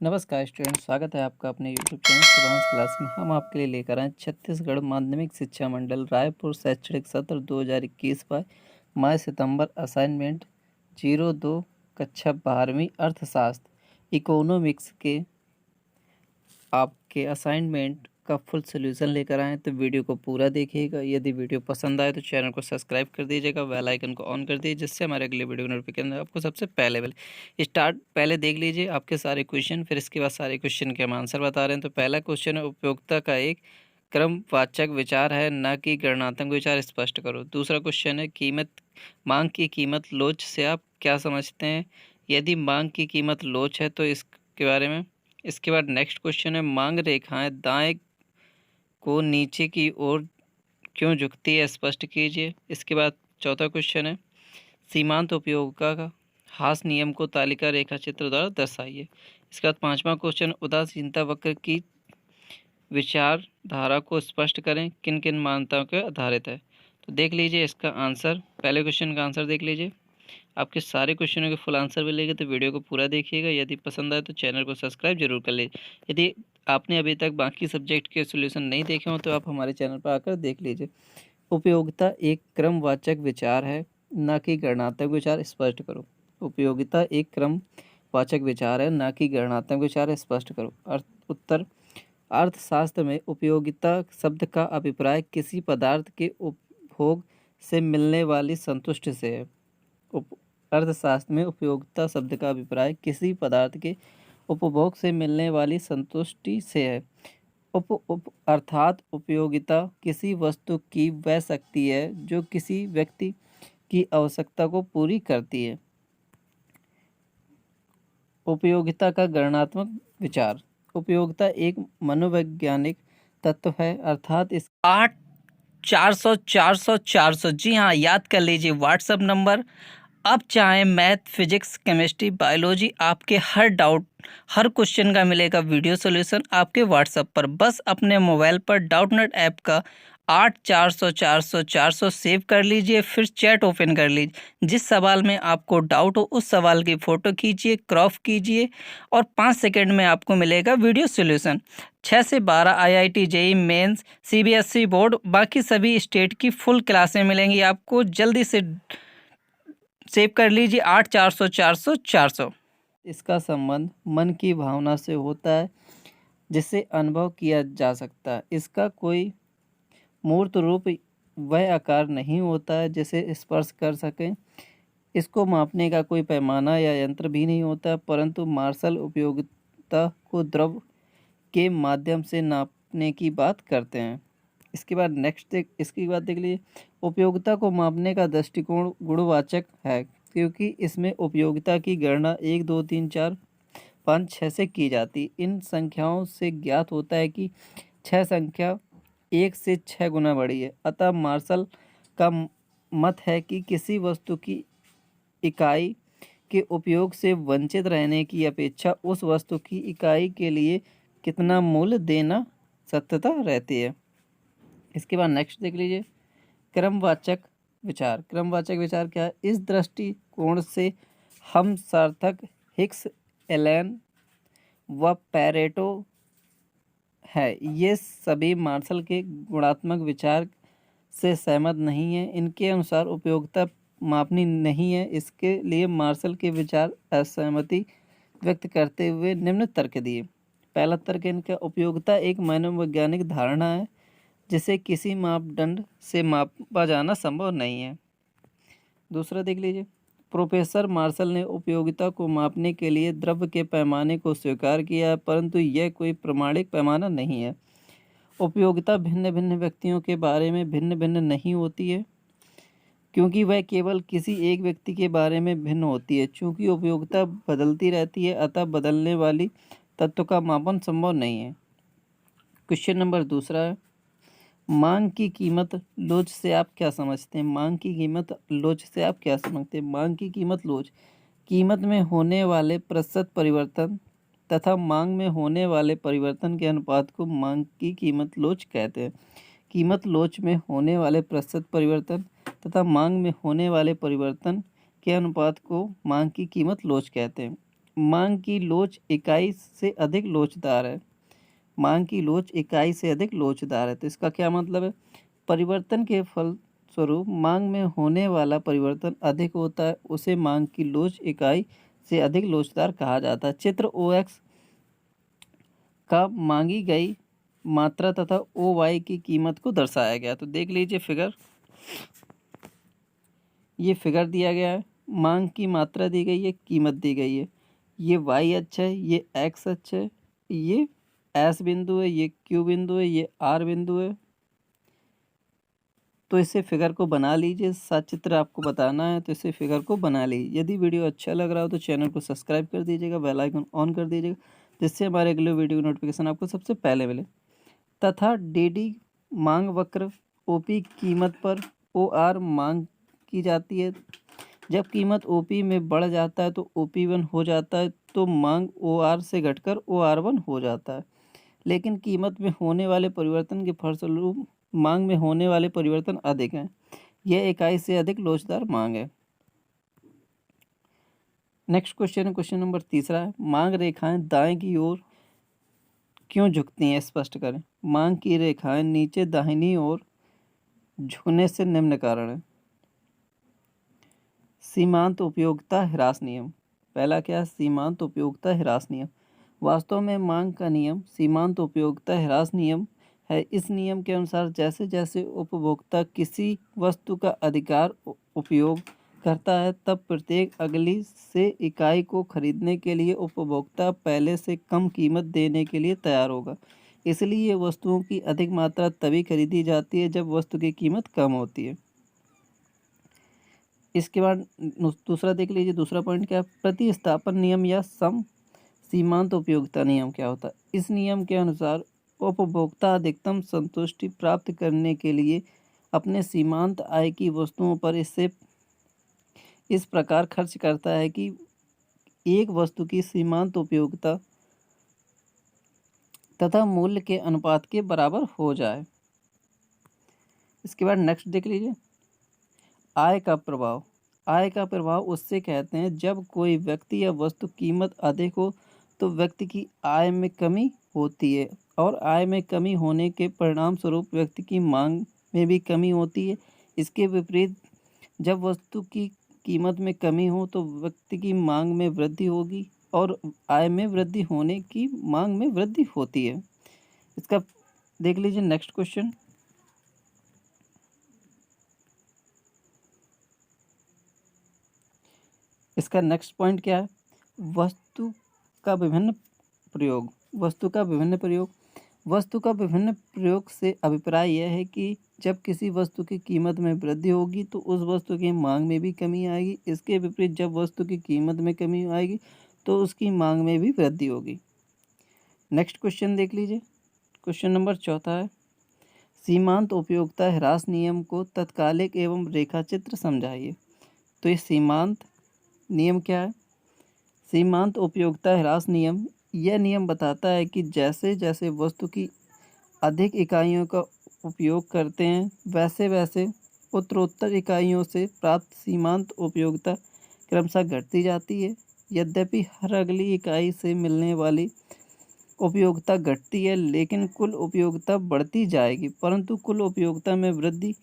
नमस्कार स्टूडेंट, स्वागत है आपका अपने यूट्यूब चैनल शिवांश क्लास में। हम आपके लिए लेकर आए छत्तीसगढ़ माध्यमिक शिक्षा मंडल रायपुर शैक्षणिक सत्र 2021 बाय माह सितंबर असाइनमेंट 02 कक्षा 12वीं अर्थशास्त्र इकोनॉमिक्स के आपके असाइनमेंट का फुल सॉल्यूशन लेकर आए। तो वीडियो को पूरा देखिएगा। यदि वीडियो पसंद आए तो चैनल को सब्सक्राइब कर दीजिएगा, बेल आइकन को ऑन कर दीजिए, जिससे हमारे अगले वीडियो नोटिफिकेशन आपको सबसे पहले देख लीजिए आपके सारे क्वेश्चन, फिर इसके बाद सारे क्वेश्चन के हम आंसर बता रहे हैं। तो पहला क्वेश्चन है, उपयोगिता का एक क्रमवाचक विचार है, न कि गणनात्मक विचार, स्पष्ट करो। दूसरा क्वेश्चन है, मांग की कीमत लोच से आप क्या समझते हैं? यदि मांग की कीमत लोच है तो इसके बारे में। इसके बाद नेक्स्ट क्वेश्चन है, मांग रेखाएं दाएं को नीचे की ओर क्यों झुकती है, स्पष्ट कीजिए। इसके बाद चौथा क्वेश्चन है, सीमांत उपयोगिता का हास नियम को तालिका रेखा चित्र द्वारा दर्शाइए। इसके बाद पांचवा क्वेश्चन, उदासीनता वक्र की विचारधारा को स्पष्ट करें, किन किन मान्यताओं के आधारित है। तो देख लीजिए इसका आंसर, पहले क्वेश्चन का आंसर देख लीजिए। आपके सारे क्वेश्चनों के फुल आंसर मिलेंगे, तो वीडियो को पूरा देखिएगा। यदि पसंद आए तो चैनल को सब्सक्राइब जरूर कर लीजिए। यदि आपने अभी तक बाकी सब्जेक्ट के सॉल्यूशन नहीं देखे हो तो आप हमारे चैनल पर आकर देख लीजिए। उपयोगिता एक क्रमवाचक विचार है, न कि गणनात्मक विचार, स्पष्ट करो। उपयोगिता एक क्रमवाचक विचार है, न कि गणनात्मक विचार, स्पष्ट करो। उत्तर, अर्थशास्त्र में उपयोगिता शब्द का अभिप्राय किसी पदार्थ के उपभोग से मिलने वाली संतुष्टि से है। अर्थशास्त्र में उपयोगिता शब्द का अभिप्राय किसी पदार्थ के उपभोग से मिलने वाली संतुष्टि से है। अर्थात उपयोगिता किसी वस्तु की वह शक्ति है जो किसी व्यक्ति की आवश्यकता को पूरी करती है। उपयोगिता का गणनात्मक विचार, उपयोगिता एक मनोवैज्ञानिक तत्व है, अर्थात इस 8 400 400 400 जी हाँ, याद कर लीजिए व्हाट्सएप नंबर। अब चाहे मैथ, फिजिक्स, केमिस्ट्री, बायोलॉजी, आपके हर डाउट, हर क्वेश्चन का मिलेगा वीडियो सॉल्यूशन आपके व्हाट्सएप पर। बस अपने मोबाइल पर डाउटनेट ऐप का 8 400 400 400 सेव कर लीजिए, फिर चैट ओपन कर लीजिए। जिस सवाल में आपको डाउट हो उस सवाल की फ़ोटो खींचिए, क्रॉप कीजिए और 5 सेकंड में आपको मिलेगा वीडियो सॉल्यूशन। 6 से 12 IIT, JEE mains, CBSE board, बाकी सभी स्टेट की फुल क्लासें मिलेंगी आपको। जल्दी से सेव कर लीजिए 8 400 400 400। इसका संबंध मन की भावना से होता है, जिसे अनुभव किया जा सकता है। इसका कोई मूर्त रूप वह आकार नहीं होता है जिसे स्पर्श कर सकें। इसको मापने का कोई पैमाना या यंत्र भी नहीं होता, परंतु मार्शल उपयोगिता को द्रव के माध्यम से नापने की बात करते हैं। इसके बाद इसके बाद देख लीजिए, उपयोगिता को मापने का दृष्टिकोण गुणवाचक है, क्योंकि इसमें उपयोगिता की गणना 1 2 3 4 5 6 से की जाती। इन संख्याओं से ज्ञात होता है कि 6 संख्या 1 से 6 गुना बड़ी है। अतः मार्शल का मत है कि किसी वस्तु की इकाई के उपयोग से वंचित रहने की अपेक्षा उस वस्तु की इकाई के लिए कितना मूल्य देना सत्यता रहती है। इसके बाद नेक्स्ट देख लीजिए, क्रमवाचक विचार। क्रमवाचक विचार क्या है? इस दृष्टिकोण से हम सार्थक, हिक्स, एलन व पैरेटो है, ये सभी मार्शल के गुणात्मक विचार से सहमत नहीं है। इनके अनुसार उपयोगिता मापनी नहीं है। इसके लिए मार्शल के विचार असहमति व्यक्त करते हुए निम्न तर्क दिए। पहला तर्क इनका, उपयोगिता एक मनोवैज्ञानिक धारणा है जिसे किसी मापदंड से मापा जाना संभव नहीं है। दूसरा देख लीजिए, प्रोफेसर मार्शल ने उपयोगिता को मापने के लिए द्रव्य के पैमाने को स्वीकार किया है, परंतु यह कोई प्रमाणिक पैमाना नहीं है। उपयोगिता भिन्न भिन्न व्यक्तियों के बारे में भिन्न भिन्न नहीं होती है, क्योंकि वह केवल किसी एक व्यक्ति के बारे में भिन्न होती है। चूँकि उपयोगिता बदलती रहती है, अतः बदलने वाली तत्व का मापन संभव नहीं है। क्वेश्चन नंबर दूसरा है, मांग की कीमत लोच से आप क्या समझते हैं? मांग की कीमत लोच से आप क्या समझते हैं? मांग की कीमत लोच, कीमत में होने वाले प्रतिशत परिवर्तन तथा मांग में होने वाले परिवर्तन के अनुपात को मांग की कीमत लोच कहते हैं। कीमत लोच में होने वाले प्रतिशत परिवर्तन तथा मांग में होने वाले परिवर्तन के अनुपात को मांग की कीमत लोच कहते हैं। मांग की लोच इकाई से अधिक लोचदार है। मांग की लोच इकाई से अधिक लोचदार है। तो इसका क्या मतलब है? परिवर्तन के फलस्वरूप मांग में होने वाला परिवर्तन अधिक होता है, उसे मांग की लोच इकाई से अधिक लोचदार कहा जाता है। चित्र OX का मांगी गई मात्रा तथा OY की कीमत को दर्शाया गया। तो देख लीजिए फिगर, ये फिगर दिया गया है, मांग की मात्रा दी गई है, कीमत दी गई है। ये Y अच्छा है, ये X अच्छा है, ये S बिंदु है, ये Q बिंदु है, ये R बिंदु है। तो इसे फिगर को बना लीजिए, सचित्र आपको बताना है तो इसे फिगर को बना लीजिए। यदि वीडियो अच्छा लग रहा हो तो चैनल को सब्सक्राइब कर दीजिएगा, बेल आइकन ऑन कर दीजिएगा, जिससे हमारे अगले वीडियो की नोटिफिकेशन आपको सबसे पहले मिले। तथा DD मांग वक्र OP कीमत पर OR मांग की जाती है। जब कीमत OP में बढ़ जाता है तो OP1 हो जाता है, तो मांग OR से घटकर OR1 हो जाता है। लेकिन कीमत में होने वाले परिवर्तन के फलस्वरूप मांग में होने वाले परिवर्तन अधिक हैं। यह इकाई से अधिक लोचदार मांग है। नेक्स्ट क्वेश्चन है, क्वेश्चन नंबर 3 है, मांग रेखाएं दाएं की ओर क्यों झुकती हैं, स्पष्ट करें। मांग की रेखाएं नीचे दाहिनी ओर झुकने से निम्न कारण है। सीमांत उपयोगिता ह्रास नियम। पहला क्या है? सीमांत उपयोगिता ह्रास नियम। वास्तव में मांग का नियम सीमांत उपयोगिता ह्रास नियम है। इस नियम के अनुसार जैसे जैसे उपभोक्ता किसी वस्तु का अधिकार उपयोग करता है, तब प्रत्येक अगली से इकाई को खरीदने के लिए उपभोक्ता पहले से कम कीमत देने के लिए तैयार होगा। इसलिए वस्तुओं की अधिक मात्रा तभी खरीदी जाती है जब वस्तु की कीमत कम होती है। इसके बाद दूसरा देख लीजिए, दूसरा पॉइंट क्या है? प्रतिस्थापन नियम या सम सीमांत उपयोगिता नियम क्या होता है? इस नियम के अनुसार उपभोक्ता अधिकतम संतुष्टि प्राप्त करने के लिए अपने सीमांत आय की वस्तुओं पर इस प्रकार खर्च करता है कि एक वस्तु की सीमांत उपयोगिता तथा मूल्य के अनुपात के बराबर हो जाए। इसके बाद नेक्स्ट देख लीजिए, आय का प्रभाव। आय का प्रभाव उससे कहते हैं जब कोई व्यक्ति या वस्तु कीमत अधिक हो तो व्यक्ति की आय में कमी होती है, और आय में कमी होने के परिणाम स्वरूप व्यक्ति की मांग में भी कमी होती है। इसके विपरीत जब वस्तु की कीमत में कमी हो तो व्यक्ति की मांग में वृद्धि होगी, और आय में वृद्धि होने की मांग में वृद्धि होती है। इसका देख लीजिए नेक्स्ट क्वेश्चन। इसका नेक्स्ट पॉइंट क्या है? वस्तु का विभिन्न प्रयोग। वस्तु का विभिन्न प्रयोग। वस्तु का विभिन्न प्रयोग से अभिप्राय यह है कि जब किसी वस्तु की कीमत में वृद्धि होगी तो उस वस्तु की मांग में भी कमी आएगी। इसके विपरीत जब वस्तु की कीमत में कमी आएगी तो उसकी मांग में भी वृद्धि होगी। नेक्स्ट क्वेश्चन देख लीजिए, क्वेश्चन नंबर 4 है, सीमांत उपयोगिता ह्रास नियम को तत्कालिक एवं रेखाचित्र समझाइए। तो ये सीमांत नियम क्या है? सीमांत उपयोगिता ह्रास नियम यह नियम बताता है कि जैसे जैसे वस्तु की अधिक इकाइयों का उपयोग करते हैं वैसे वैसे उत्तरोत्तर इकाइयों से प्राप्त सीमांत उपयोगिता क्रमशः घटती जाती है। यद्यपि हर अगली इकाई से मिलने वाली उपयोगिता घटती है, लेकिन कुल उपयोगिता बढ़ती जाएगी, परंतु कुल उपयोगिता में वृद्धि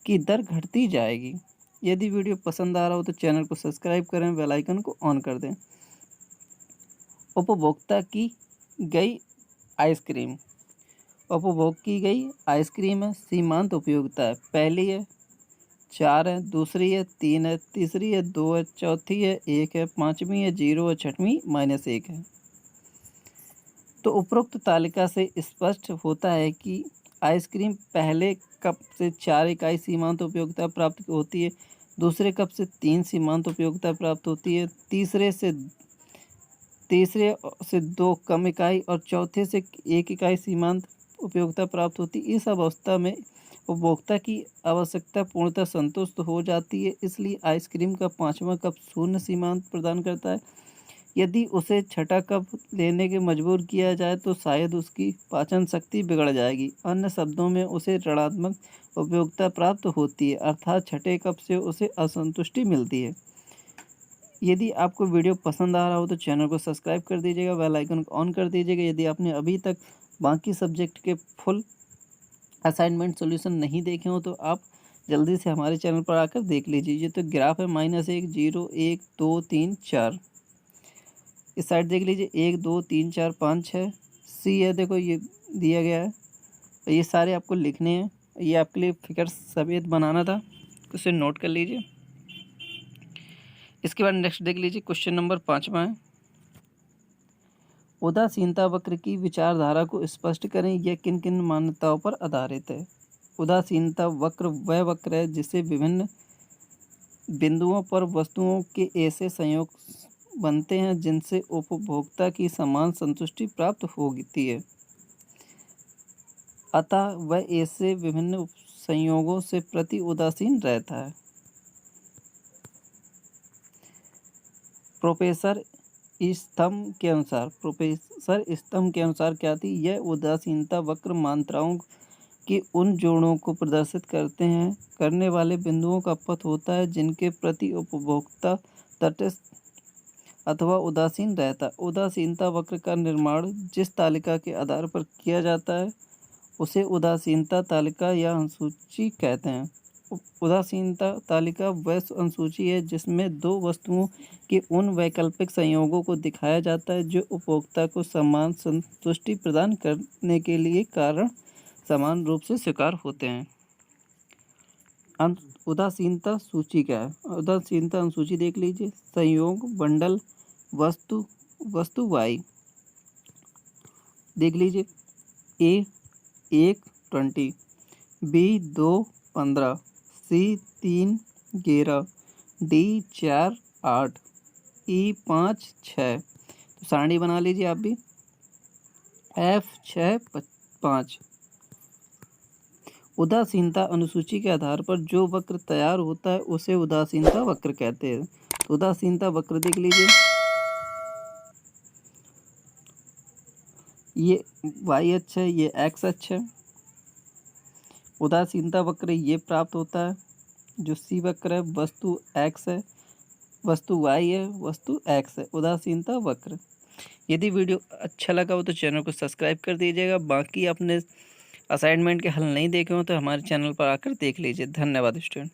की दर घटती जाएगी। यदि वीडियो पसंद आ रहा हो तो चैनल को सब्सक्राइब करें, बेल आइकन को ऑन कर दें। उपभोक्ता की गई आइसक्रीम। उपभोग की गई आइसक्रीम है, सीमांत उपयोगिता है। पहली है 4 है, दूसरी है 3 है, तीसरी है 2 है, चौथी है 1 है, पाँचवीं है 0 है, छठवीं -1 है। तो उपरोक्त तालिका से स्पष्ट होता है कि आइसक्रीम पहले कप से 4 इकाई सीमांत उपयोगिता प्राप्त होती है, दूसरे कप से 3 सीमांत उपयोगिता प्राप्त होती है, तीसरे से 2 कम इकाई और चौथे से 1 इकाई सीमांत उपयोगिता प्राप्त होती है। इस अवस्था में उपभोक्ता की आवश्यकता पूर्णतः संतुष्ट हो जाती है, इसलिए आइसक्रीम का 5वां कप शून्य सीमांत प्रदान करता है। यदि उसे छठा कप लेने के मजबूर किया जाए तो शायद उसकी पाचन शक्ति बिगड़ जाएगी। अन्य शब्दों में उसे ऋणात्मक उपयोगिता प्राप्त होती है, अर्थात छठे कप से उसे असंतुष्टि मिलती है। यदि आपको वीडियो पसंद आ रहा हो तो चैनल को सब्सक्राइब कर दीजिएगा, बेल आइकन को ऑन कर दीजिएगा। यदि आपने अभी तक बाकी सब्जेक्ट के फुल असाइनमेंट सॉल्यूशन नहीं देखे हो तो आप जल्दी से हमारे चैनल पर आकर देख लीजिए। ये तो ग्राफ है -1 0 1 2 3 4। इस साइड देख लीजिए 1 2 3 4 5 6। सी है, देखो ये दिया गया है, ये सारे आपको लिखने हैं। ये आपके लिए फिगर सफ़ेद बनाना था, उसे नोट कर लीजिए। इसके बाद नेक्स्ट देख लीजिए, क्वेश्चन नंबर 5वां है। उदासीनता वक्र की विचारधारा को स्पष्ट करें, यह किन किन मान्यताओं पर आधारित है। उदासीनता वक्र वह वक्र है जिसे विभिन्न बिंदुओं पर वस्तुओं के ऐसे संयोग बनते हैं जिनसे उपभोक्ता की समान संतुष्टि प्राप्त होती है। अतः वह ऐसे विभिन्न संयोगों से प्रति उदासीन रहता है। प्रोफेसर स्तंभ के अनुसार क्या थी, यह उदासीनता वक्र मात्राओं के उन जोड़ों को प्रदर्शित करने वाले बिंदुओं का पथ होता है जिनके प्रति उपभोक्ता तटस्थ अथवा उदासीन रहता है। उदासीनता वक्र का निर्माण जिस तालिका के आधार पर किया जाता है उसे उदासीनता तालिका या अनुसूची कहते हैं। उदासीनता तालिका वह अनुसूची है जिसमें दो वस्तुओं के उन वैकल्पिक संयोगों को दिखाया जाता है जो उपभोक्ता को समान संतुष्टि प्रदान करने के लिए कारण समान रूप से स्वीकार होते हैं। उदासीनता सूची क्या है? उदासीनता अनुसूची देख लीजिए। संयोग बंडल वस्तु y देख लीजिए। A 1 20, B 2 15, C 3 11, D 4 8, E 5 6। तो सारणी बना लीजिए आप भी। F 6 5। उदासीनता अनुसूची के आधार पर जो वक्र तैयार होता है उसे उदासीनता वक्र कहते हैं। तो उदासीनता वक्र देख लीजिए। ये y अक्ष है, ये x अक्ष है। उदासीनता वक्र ये प्राप्त होता है। जो C वक्र है, वस्तु x है, वस्तु y है, वस्तु x है। उदासीनता वक्र। यदि वीडियो अच्छा लगा हो तो चैनल को सब्सक्राइब कर दीजिएगा। बाकी अपने असाइनमेंट के हल नहीं देखे हो तो हमारे चैनल पर आकर देख लीजिए। धन्यवाद स्टूडेंट।